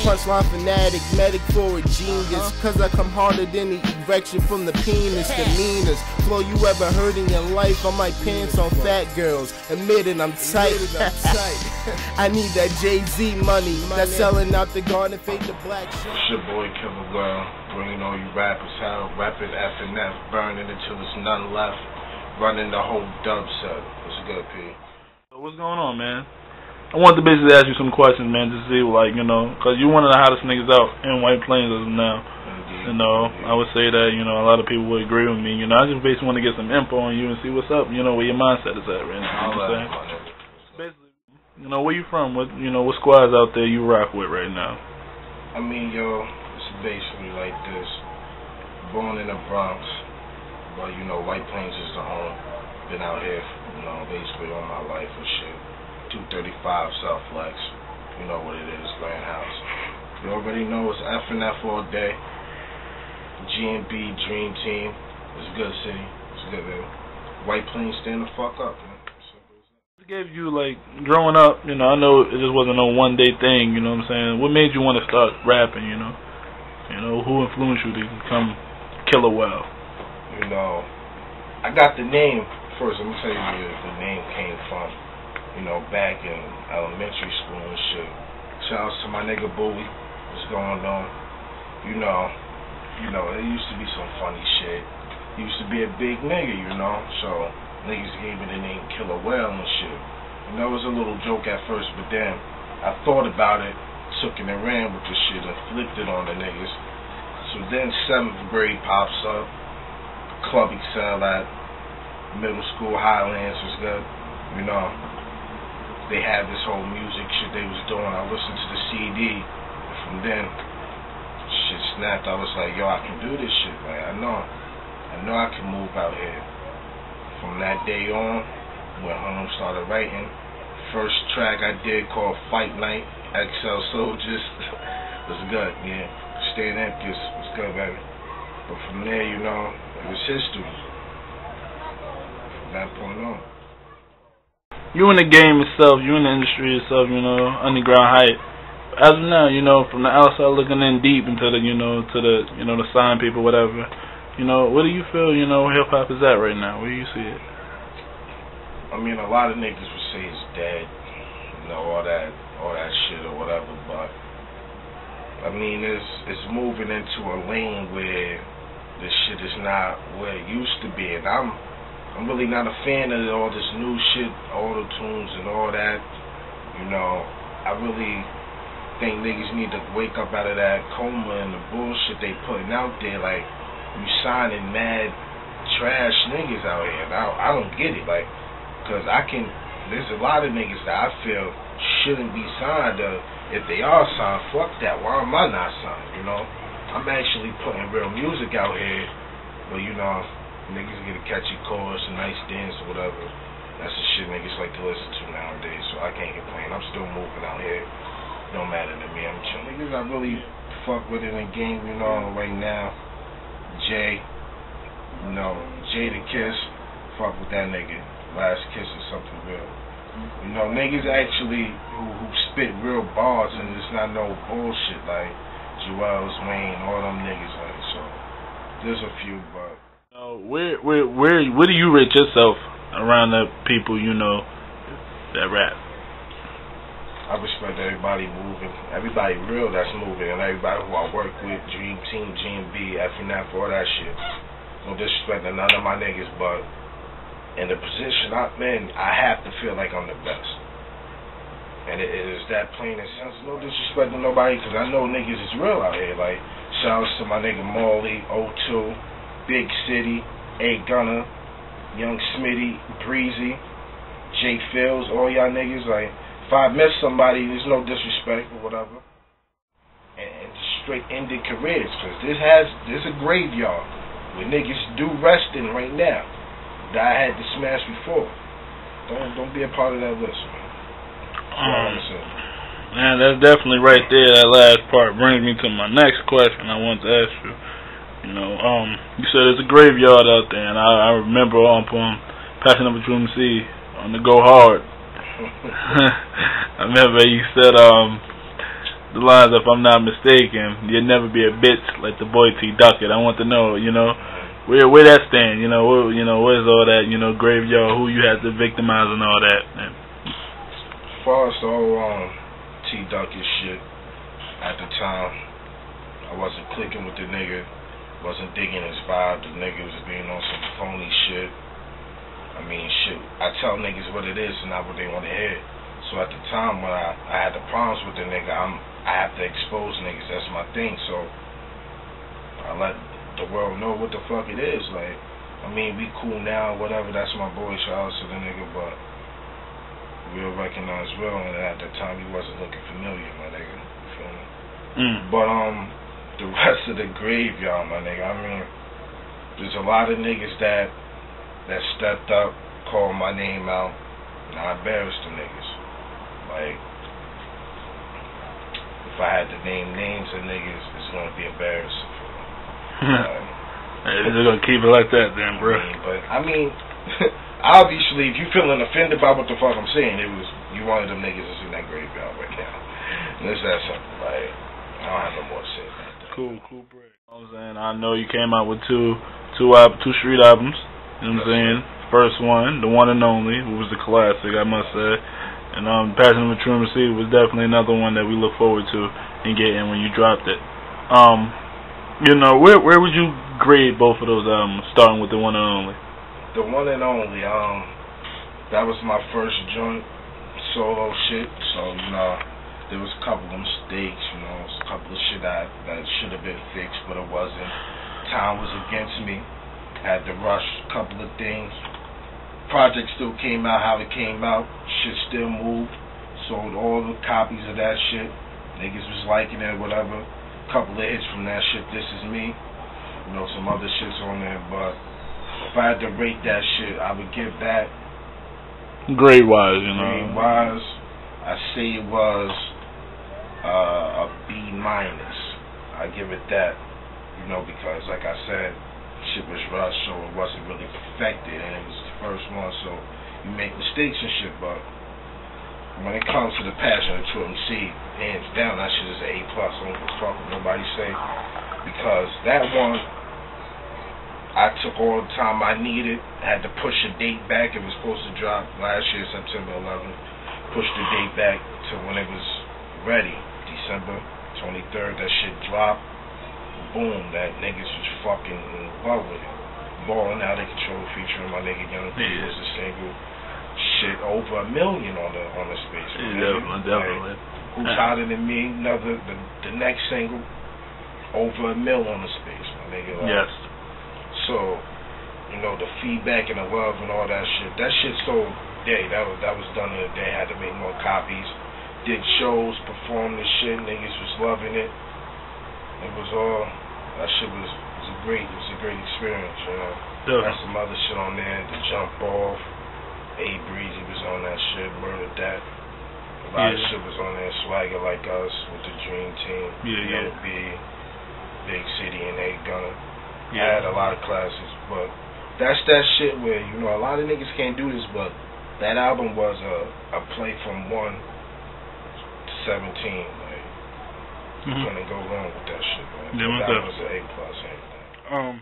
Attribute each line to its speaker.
Speaker 1: punchline fanatic, medic for a genius. Cause I come harder than the erection from the penis. The meanest flow you ever heard in your life. I'm like pants on fat girls. Admit it, I'm tight. I need that Jay-Z money. That's selling out the garden, fade the black shit.
Speaker 2: It's your boy Killa Whale, bringing all you rappers hell, rapping F&F, burning until there's none left, running the whole dub set. What's good, P?
Speaker 3: So what's going on, man? I wanted to basically ask you some questions, man, to see, like, you know, because you're one of the hottest niggas out in White Plains as of now.
Speaker 2: Indeed.
Speaker 3: You know, I would say that, you know, a lot of people would agree with me. You know, I just basically want to get some info on you and see what's up, you know, where your mindset is at right now. You know what I'm saying? Basically, you know, where you from? What, you know, what squads out there you rock with right now?
Speaker 2: I mean, yo, it's basically like this. Born in the Bronx, but, you know, White Plains is the home. Been out here, you know, basically all my life and shit. 235 South Flex, you know what it is, Grand House. You already know it's F&F all day. G&B Dream Team. It's a good city. It's good, baby. White Plains, stand the fuck up, man.
Speaker 3: What gave you, like, growing up, you know, I know it just wasn't no one day thing, you know what I'm saying? What made you want to start rapping, you know? You know, who influenced you to become Killa Whale?
Speaker 2: You know, I got the name first. Let me tell you where the name came from. You know, back in elementary school and shit. Shout out to my nigga Bowie. What's going on? You know, there used to be some funny shit. He used to be a big nigga, you know, so niggas gave me the name Killa Whale and shit. You know, it was a little joke at first, but then I thought about it, took it and ran with the shit and flipped it on the niggas. So then 7th grade pops up. Club Excel at middle school Highlands was good, you know. They had this whole music shit they was doing. I listened to the CD. From then, shit snapped. I was like, yo, I can do this shit. Like, I know I can move out here. From that day on, went home, started writing. First track I did called Fight Night, XL Soldiers. was good, yeah. Stay in Empkins was good, baby. But from there, you know, it was history. From that point on.
Speaker 3: You in the game itself, you in the industry itself, you know, underground hype. As of now, you know, from the outside looking in deep into the, you know, to the, you know, the sign people, whatever. You know, what do you feel, you know, hip hop is at right now? Where do you see it?
Speaker 2: I mean, a lot of niggas would say it's dead, you know, all that shit or whatever. But I mean, it's moving into a lane where this shit is not where it used to be, and I'm really not a fan of all this new shit, auto-tunes and all that. You know, I really think niggas need to wake up out of that coma and the bullshit they putting out there. Like, you signing mad trash niggas out here. I don't get it. Like, cause there's a lot of niggas that I feel shouldn't be signed. If they are signed, fuck that. Why am I not signed? You know, I'm actually putting real music out here, but you know, niggas get a catchy chorus, a nice dance or whatever. That's the shit niggas like to listen to nowadays, so I can't complain. I'm still moving out here. Don't matter to me, I'm chilling. Niggas I really fuck with in the game, you know, right now. Jay, you know, Jay the Kiss, fuck with that nigga. Last Kiss is something real. You know, niggas actually who spit real bars and it's not no bullshit like Joel's, Wayne, all them niggas, like, so there's a few, but
Speaker 3: where do you rate yourself around the people you know that rap?
Speaker 2: I respect everybody moving, everybody real that's moving, and everybody who I work with, Dream Team, G&B, F&F, all that shit. No disrespect to none of my niggas, but in the position I'm in, I have to feel like I'm the best. And it is that plain and simple. No disrespect to nobody, because I know niggas is real out here. Like, shout outs to my nigga Morley, O2, Big City, A Gunner, Young Smitty, Breezy, Jay Fields, all y'all niggas. Like, if I miss somebody, there's no disrespect or whatever. And straight ended careers, because there's a graveyard where niggas do resting right now that I had to smash before. Don't be a part of that list, man.
Speaker 3: Man, that's definitely right there. That last part brings me to my next question I want to ask you. You know, you said there's a graveyard out there, and I remember passing up a Dream C on the Go Hard. I remember you said the lines, if I'm not mistaken, you'll never be a bitch like the boy T Duckett. I want to know, where that stand, where's all that, graveyard, who you had to victimize and all that. Man.
Speaker 2: As far as the whole T Duckett shit, at the time, I wasn't clicking with the nigga, wasn't digging his vibe. The nigga was being on some phony shit. I mean, shit, I tell niggas what it is and not what they want to hear. So at the time when I had the problems with the nigga, I have to expose niggas. That's my thing. So I let the world know what the fuck it is. Like, I mean, we cool now, whatever. That's my boy. Shout out to the nigga, but real recognize real. And at the time, he wasn't looking familiar, my nigga. You feel me? But the rest of the graveyard, my nigga. I mean, there's a lot of niggas that stepped up, called my name out, and I embarrassed the niggas. Like, if I had to name names of niggas, it's gonna be embarrassing for them.
Speaker 3: They're gonna keep it like that, then, bro.
Speaker 2: I mean, obviously, if you feeling offended by what the fuck I'm saying, it was you one of them niggas that's in that graveyard right now. And it's that simple. Like, I don't have no more to say about that.
Speaker 3: Cool break. I know you came out with two street albums. You know what I'm saying? First one, the one and only, who was the classic, I must say. And Passion of a True Receiver was definitely another one that we look forward to and getting when you dropped it. Where would you grade both of those albums, starting with the one and only?
Speaker 2: The one and only, that was my first joint solo shit, so, there was a couple of mistakes, a couple of shit that should have been fixed, but it wasn't. Time was against me. Had to rush a couple of things. Project still came out how it came out. Shit still moved. Sold all the copies of that shit. Niggas was liking it, whatever. Couple of hits from that shit. This Is Me. Some other shits on there. But if I had to rate that shit, I would give that
Speaker 3: grade-wise,
Speaker 2: Grade-wise, I say it was a B-. I give it that, because like I said, shit was rushed, so it wasn't really perfected, and it was the first one, so you make mistakes and shit, but when it comes to the Passion of True MC, hands down, that shit is an A+. I don't give a fuck what nobody say, because that one, I took all the time I needed, had to push a date back. It was supposed to drop last year, September 11th, pushed the date back to when it was ready, December 23rd, that shit dropped. Boom, that niggas was fucking in love with it. Ballin' Out of Control featuring my nigga Young P was a single. Shit, over 1 million on the space.
Speaker 3: Definitely.
Speaker 2: Like, Who's Hotter Than Me? The next single, over 1 mil on the space, my nigga. Like,
Speaker 3: yes.
Speaker 2: So, the feedback and the love and all that shit. That shit sold day. That was done in a day. Had to make more copies. Did shows, performed the shit. Niggas was loving it. It was all, that shit was a great experience,
Speaker 3: Yeah.
Speaker 2: Got some other shit on there, The Jump Off, A-Breezy was on that shit, Murdered That. A lot of shit was on there, Swagger Like Us with the Dream Team, Young B, Big City and A Gunner. I had a lot of classes, but that's that shit where, a lot of niggas can't do this, but that album was a play from 1 to 17, couldn't go wrong with that shit, man. That was an A+.